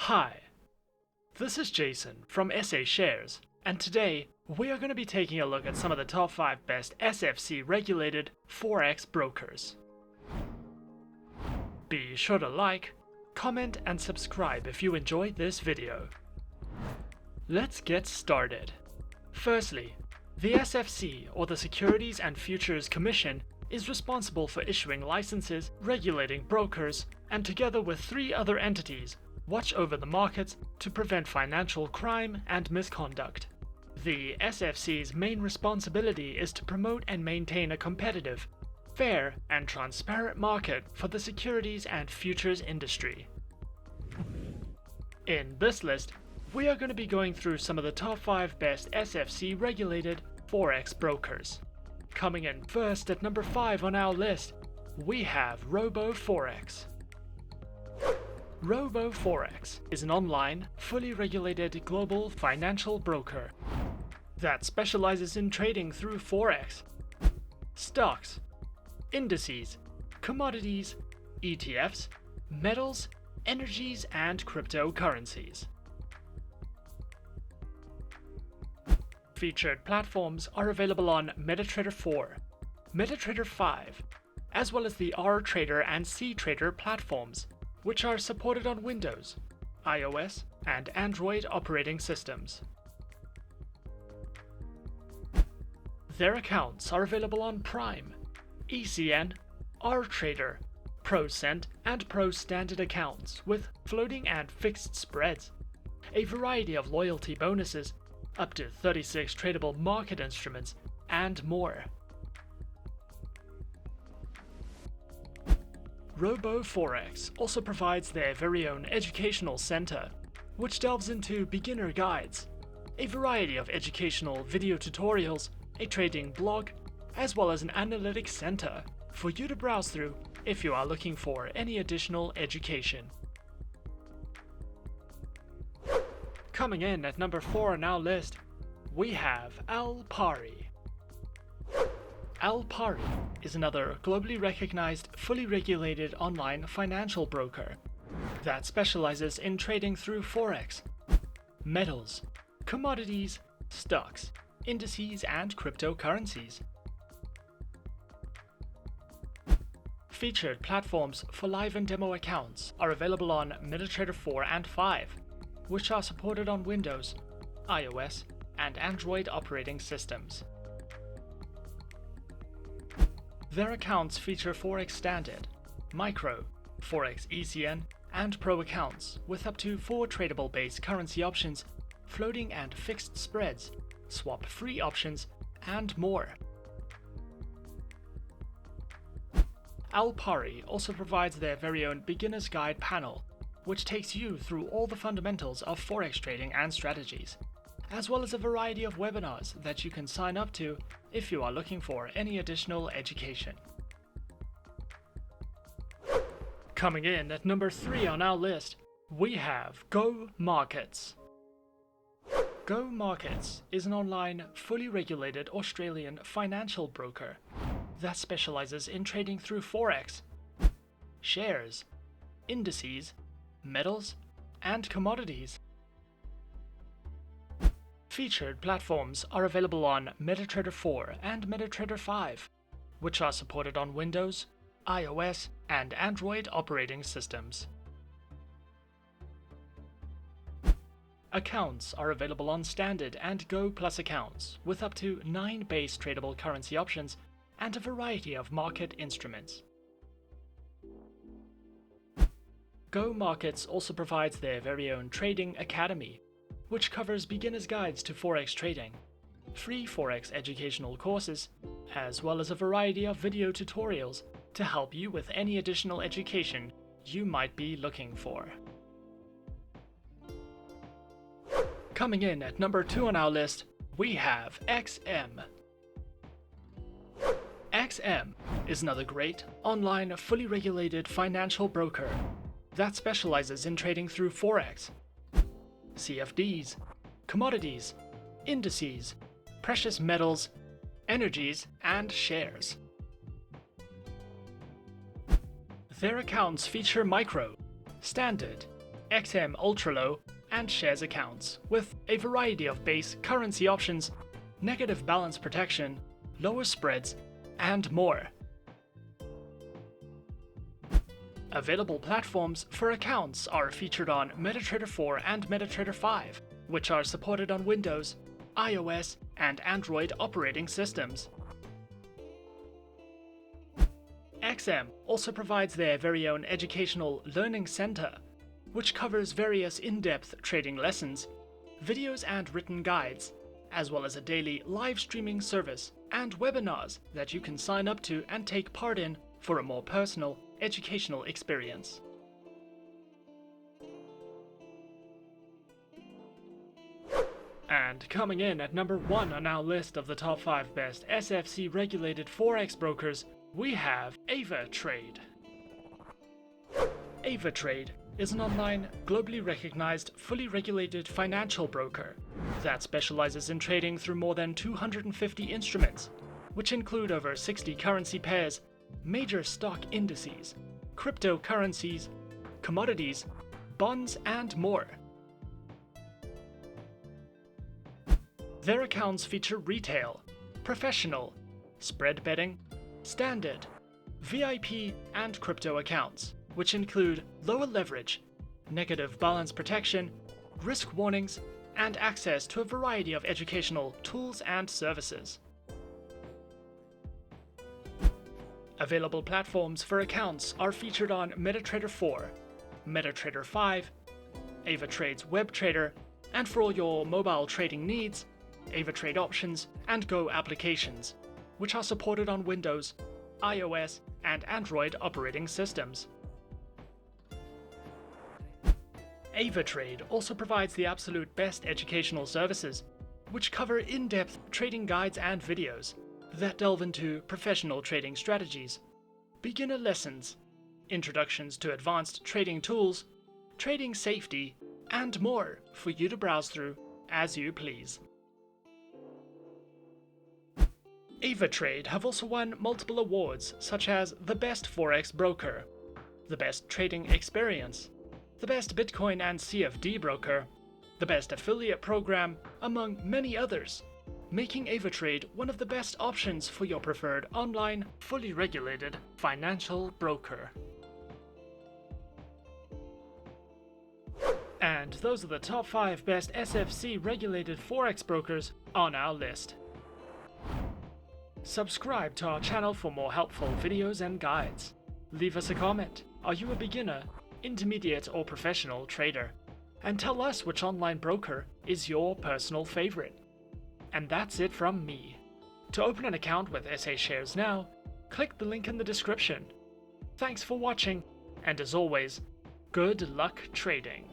Hi, this is Jason from SA Shares, and today we are going to be taking a look at some of the top 5 best SFC regulated Forex brokers. Be sure to like, comment and subscribe if you enjoyed this video. Let's get started. Firstly, the SFC, or the Securities and Futures Commission, is responsible for issuing licenses, regulating brokers, and together with 3 other entities, watch over the markets to prevent financial crime and misconduct. The SFC's main responsibility is to promote and maintain a competitive, fair, and transparent market for the securities and futures industry. In this list, we are going to be going through some of the top 5 best SFC regulated Forex brokers. Coming in first at number 5 on our list, we have RoboForex. RoboForex is an online, fully regulated global financial broker that specializes in trading through Forex, stocks, indices, commodities, ETFs, metals, energies, and cryptocurrencies. Featured platforms are available on MetaTrader 4, MetaTrader 5, as well as the rTrader and cTrader platforms, which are supported on Windows, iOS, and Android operating systems. Their accounts are available on Prime, ECN, rTrader, ProCent, and Pro Standard accounts with floating and fixed spreads, a variety of loyalty bonuses, up to 36 tradable market instruments, and more. RoboForex also provides their very own educational center, which delves into beginner guides, a variety of educational video tutorials, a trading blog, as well as an analytics center for you to browse through if you are looking for any additional education. Coming in at number 4 on our list, we have Alpari. Alpari is another globally recognized, fully regulated online financial broker that specializes in trading through Forex, metals, commodities, stocks, indices, and cryptocurrencies. Featured platforms for live and demo accounts are available on MetaTrader 4 and 5, which are supported on Windows, iOS, and Android operating systems. Their accounts feature Forex Standard, Micro, Forex ECN, and Pro accounts with up to 4 tradable base currency options, floating and fixed spreads, swap-free options, and more. Alpari also provides their very own beginner's guide panel, which takes you through all the fundamentals of Forex trading and strategies, as well as a variety of webinars that you can sign up to if you are looking for any additional education. Coming in at number 3 on our list, we have Go Markets. Go Markets is an online, fully regulated Australian financial broker that specializes in trading through Forex, shares, indices, metals, and commodities. Featured platforms are available on MetaTrader 4 and MetaTrader 5, which are supported on Windows, iOS, and Android operating systems. Accounts are available on Standard and Go Plus accounts with up to 9 base tradable currency options and a variety of market instruments. Go Markets also provides their very own Trading Academy, which covers beginner's guides to Forex trading, free Forex educational courses, as well as a variety of video tutorials to help you with any additional education you might be looking for. Coming in at number 2 on our list, we have XM. XM is another great, online, fully regulated financial broker that specializes in trading through Forex, CFDs, commodities, indices, precious metals, energies, and shares. Their accounts feature Micro, Standard, XM Ultralow, and shares accounts, with a variety of base currency options, negative balance protection, lower spreads, and more. Available platforms for accounts are featured on MetaTrader 4 and MetaTrader 5, which are supported on Windows, iOS, and Android operating systems. XM also provides their very own educational learning center, which covers various in-depth trading lessons, videos and written guides, as well as a daily live streaming service and webinars that you can sign up to and take part in for a more personal, educational experience. And coming in at number 1 on our list of the top 5 best SFC regulated Forex brokers, we have Avatrade. Avatrade is an online, globally recognized, fully regulated financial broker that specializes in trading through more than 250 instruments, which include over 60 currency pairs, major stock indices, cryptocurrencies, commodities, bonds, and more. Their accounts feature retail, professional, spread betting, standard, VIP, and crypto accounts, which include lower leverage, negative balance protection, risk warnings, and access to a variety of educational tools and services. Available platforms for accounts are featured on MetaTrader 4, MetaTrader 5, Avatrade's WebTrader, and for all your mobile trading needs, Avatrade Options and Go applications, which are supported on Windows, iOS, and Android operating systems. Avatrade also provides the absolute best educational services, which cover in-depth trading guides and videos that delve into professional trading strategies, beginner lessons, introductions to advanced trading tools, trading safety, and more for you to browse through as you please. Avatrade have also won multiple awards such as the Best Forex Broker, the Best Trading Experience, the Best Bitcoin and CFD Broker, the Best Affiliate Program, among many others, making Avatrade one of the best options for your preferred online, fully regulated financial broker. And those are the top 5 best SFC regulated Forex brokers on our list. Subscribe to our channel for more helpful videos and guides. Leave us a comment. Are you a beginner, intermediate, or professional trader? And tell us which online broker is your personal favorite. And that's it from me. To open an account with SA Shares now, click the link in the description. Thanks for watching, and as always, good luck trading.